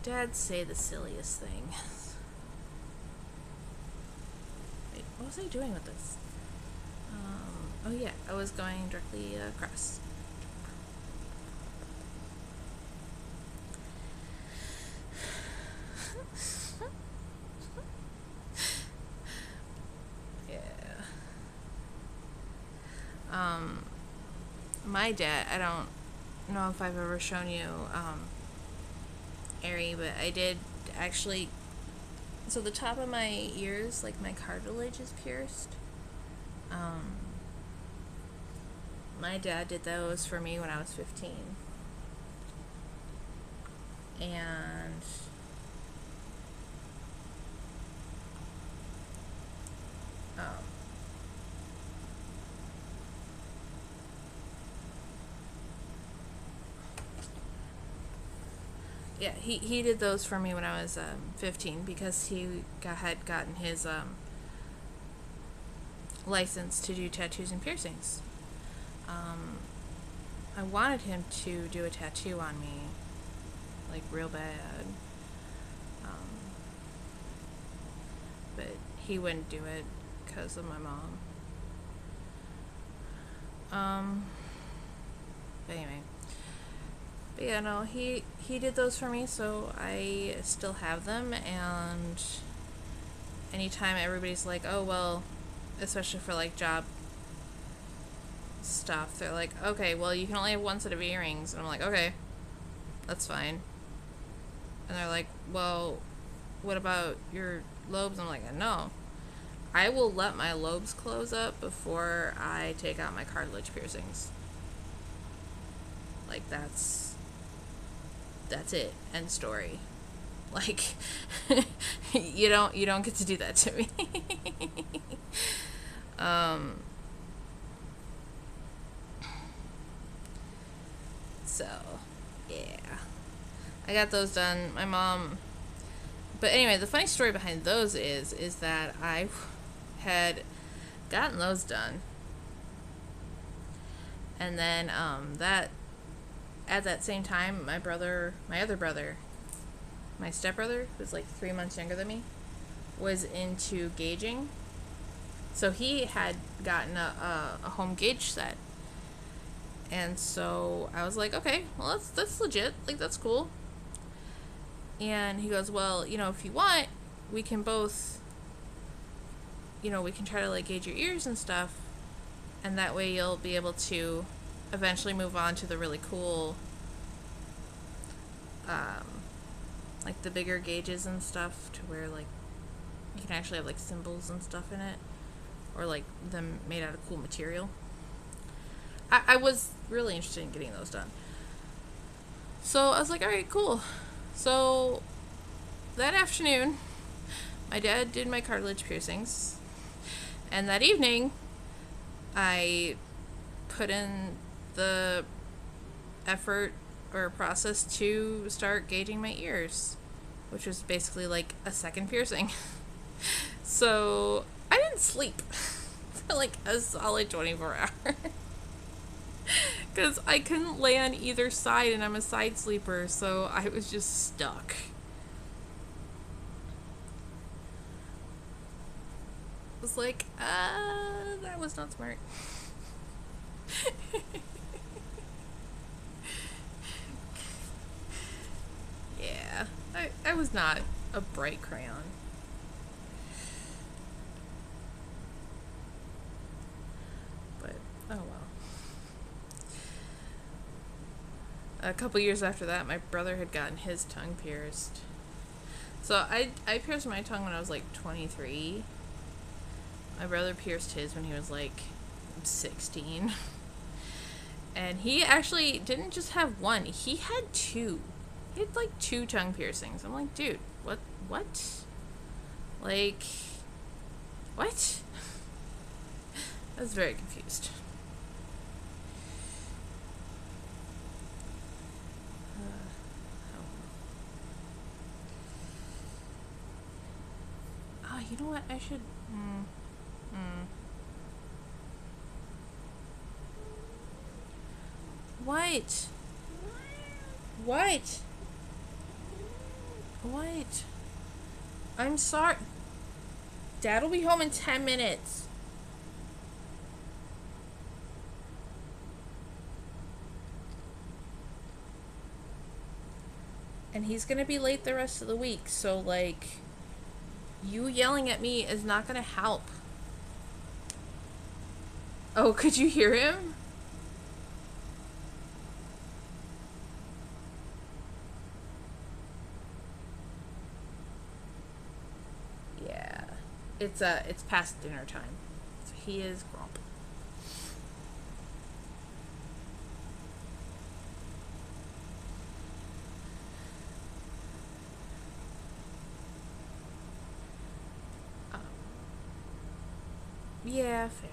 Dad say the silliest thing. Wait, what was I doing with this? Oh yeah, I was going directly across. Yeah. My dad, I don't know if I've ever shown you, Ari, but I did actually. So the top of my ears, like my cartilage is pierced. Um, my dad did those for me when I was 15. And um, yeah, he did those for me when I was 15 because had gotten his license to do tattoos and piercings. I wanted him to do a tattoo on me, like real bad, but he wouldn't do it because of my mom. But anyway. But yeah, no, he did those for me, so I still have them, and anytime everybody's like, oh, well, especially for, like, job stuff, they're like, okay, well, you can only have one set of earrings, and I'm like, okay, that's fine. And they're like, well, what about your lobes? I'm like, no. I will let my lobes close up before I take out my cartilage piercings. Like, that's it. End story. Like, you don't get to do that to me. So, yeah. I got those done. My mom. But anyway, the funny story behind those is that I had gotten those done. And then that at that same time, my other brother, my stepbrother, who's like 3 months younger than me, was into gauging. So he had gotten a home gauge set. And so I was like, okay, well, that's legit. Like, that's cool. And he goes, well, if you want, we can both, we can try to, like, gauge your ears and stuff. And that way you'll be able to eventually move on to the really cool, like, the bigger gauges and stuff, to where, like, you can actually have, like, symbols and stuff in it. Or, like, them made out of cool material. I was really interested in getting those done. So I was like, alright, cool. So that afternoon, my dad did my cartilage piercings. And that evening, I put in the effort or process to start gauging my ears, which was basically like a second piercing. So I didn't sleep for like a solid 24 hours. Because I couldn't lay on either side, and I'm a side sleeper, so I was just stuck. I was like, that was not smart. Yeah, I was not a bright crayon. But, oh well. A couple years after that, my brother had gotten his tongue pierced. So I pierced my tongue when I was like 23. My brother pierced his when he was like 16. And he actually didn't just have one, he had two. He had like 2 tongue piercings. I'm like, dude, what? Like, what? I was very confused. You know what? I should. What? What? What? I'm sorry. Dad will be home in 10 minutes. And he's gonna be late the rest of the week, so, like, you yelling at me is not gonna help. Oh, could you hear him? Yeah. It's past dinner time. So he is grump. Um, yeah, fair.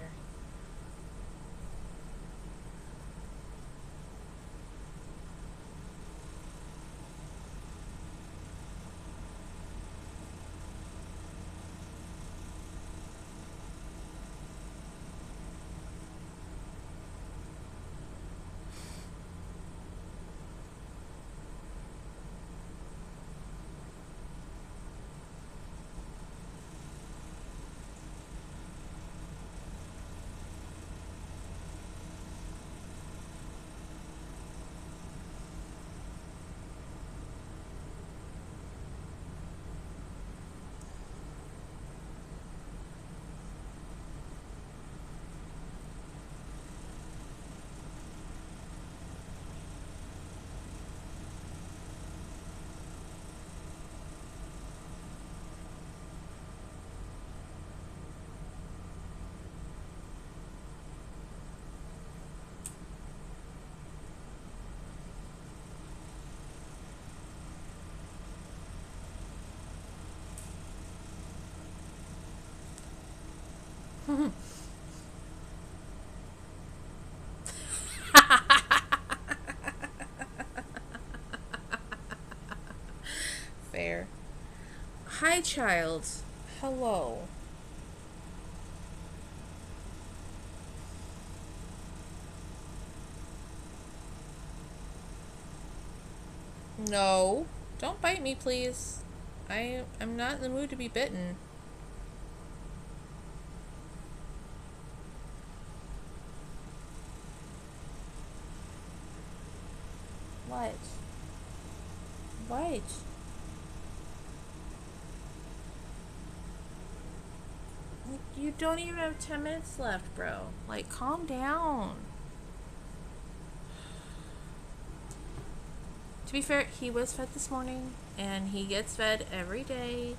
Fair. Hi, child. Hello. No. Don't bite me, please. I'm not in the mood to be bitten. What? What? You don't even have 10 minutes left, bro. Like, calm down. To be fair, he was fed this morning, and he gets fed every day,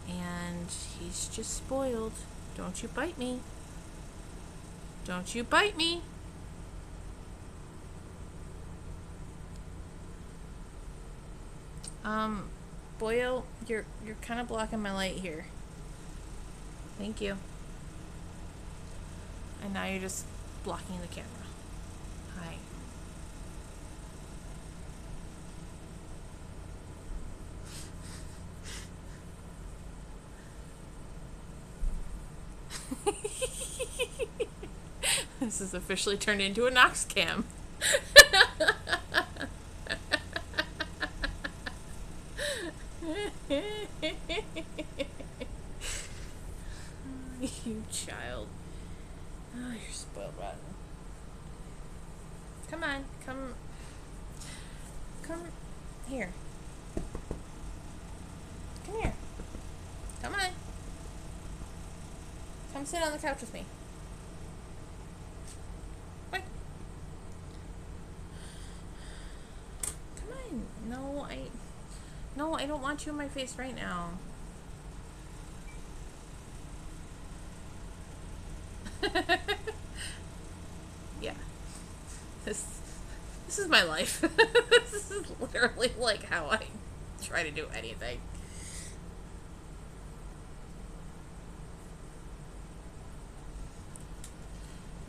and he's just spoiled. Don't you bite me. Don't you bite me. Um, Boyo, you're kind of blocking my light here. Thank you. And now you're just blocking the camera. Hi. This is officially turned into a Nox cam. You child. Oh, you're spoiled rotten. Come on, come here. Come here. Come on. Come sit on the couch with me. What? Come on. No, I don't want you in my face right now. Yeah. This is my life. This is literally like how I try to do anything.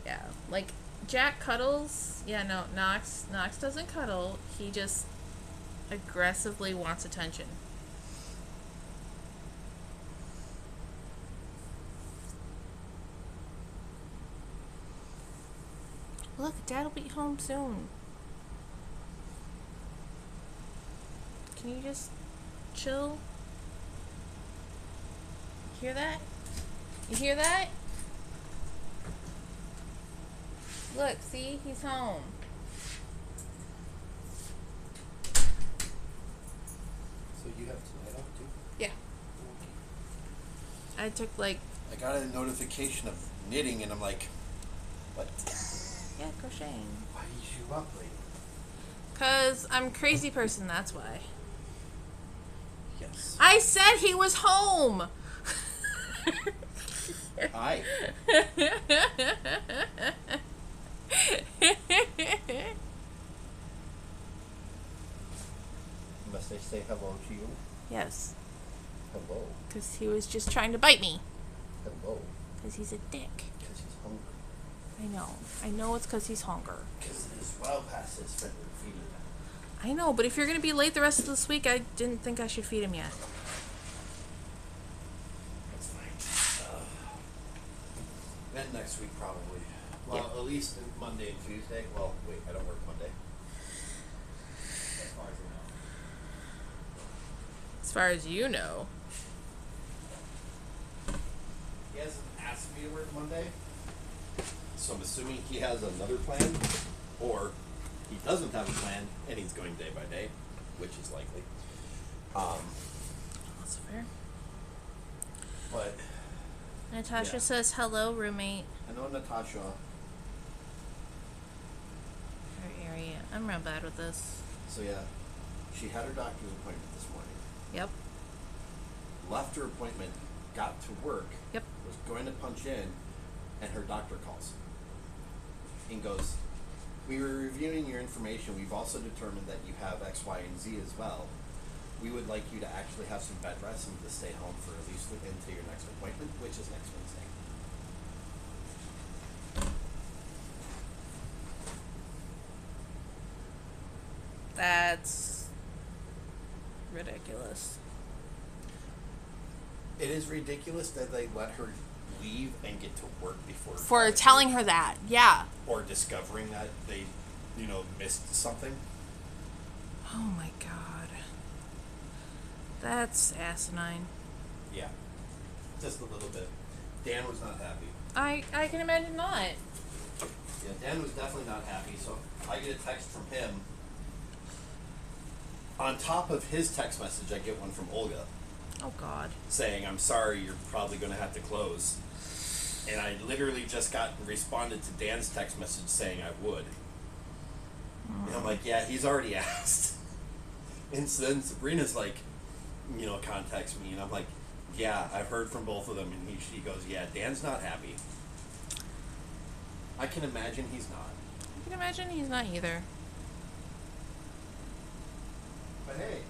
Yeah. Like Jack cuddles. Yeah, no, Nox doesn't cuddle. He just aggressively wants attention. Look, Dad'll be home soon. Can you just chill. Hear that? You hear that? Look, see? He's home. So you have tonight off too? Yeah. I took like... I got a notification of knitting and I'm like, what? Yeah, crocheting. Why is you up late? 'Cause I'm a crazy person, that's why. Yes. I said he was home! Hi. Must I say hello to you? Yes, Hello. because he was just trying to bite me. Hello. Because he's a dick. Because he's hungry. I know. I know it's because he's hungry. Because it is well past his feeding time. I know, but if you're going to be late the rest of this week, I didn't think I should feed him yet. That's fine. Then next week probably. Well, Yeah. at least Monday and Tuesday. Well, wait, I don't work Monday. As far as I know. As far as you know. He hasn't asked me to work Monday, so I'm assuming he has another plan, or he doesn't have a plan and he's going day by day, which is likely. That's fair. But Natasha Yeah. says, hello, roommate. I know Natasha. Her area. I'm real bad with this. So yeah, she had her doctor's appointment this morning. Yep. Left her appointment, got to work. Yep. Was going to punch in, and her doctor calls and goes, we were reviewing your information. We've also determined that you have X, Y, and Z as well. We would like you to actually have some bed rest and to stay home for at least until your next appointment, which is next Wednesday. That's ridiculous. It is ridiculous that they let her leave and get to work before For telling her that. Yeah. or discovering that they, missed something. Oh my god. That's asinine. Yeah, just a little bit. Dan was not happy. I can imagine not. Yeah, Dan was definitely not happy. So I get a text from him. On top of his text message, I get one from Olga Oh god. saying, "I'm sorry, you're probably going to have to close." And I literally just responded to Dan's text message saying I would. And I'm like, yeah, he's already asked. And so then Sabrina's like, contacts me, and I'm like, yeah, I've heard from both of them. And she goes, yeah, Dan's not happy. I can imagine he's not. I can imagine he's not either. But hey,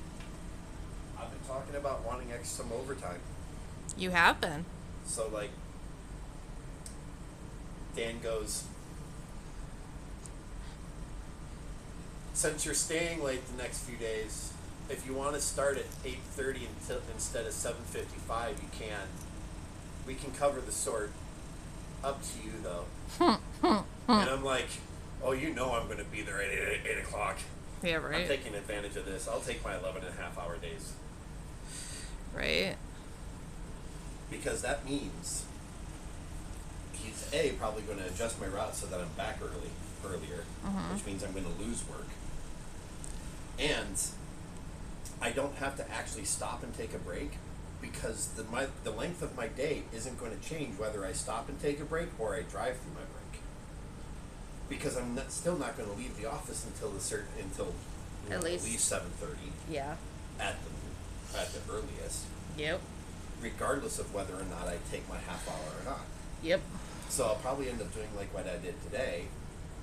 I've been talking about wanting some overtime. You have been. So, Dan goes, since you're staying late the next few days, if you want to start at 8:30 instead of 7:55, you can. We can cover the sort. Up to you, though. And I'm like, oh, I'm going to be there at 8 o'clock. Yeah, I'm right. taking advantage of this. I'll take my 11.5-hour days. Right. Because that means he's probably going to adjust my route so that I'm back earlier, which means I'm going to lose work. And I don't have to actually stop and take a break because the length of my day isn't going to change whether I stop and take a break or I drive through my break. Because I'm still not going to leave the office until At least 7:30 Yeah. at the earliest, Yep. regardless of whether or not I take my half hour or not. Yep. So I'll probably end up doing like what I did today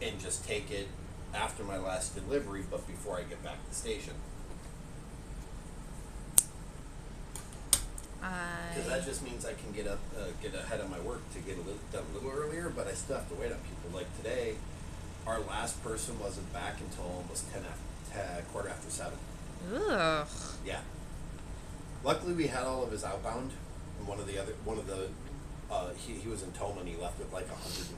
and just take it after my last delivery, but before I get back to the station. Because that just means I can get ahead of my work to get done a little earlier, but I still have to wait on people. Like today, our last person wasn't back until almost 7:15. Ugh. Yeah. Luckily, we had all of his outbound, and he was in Toma, and he left with like 100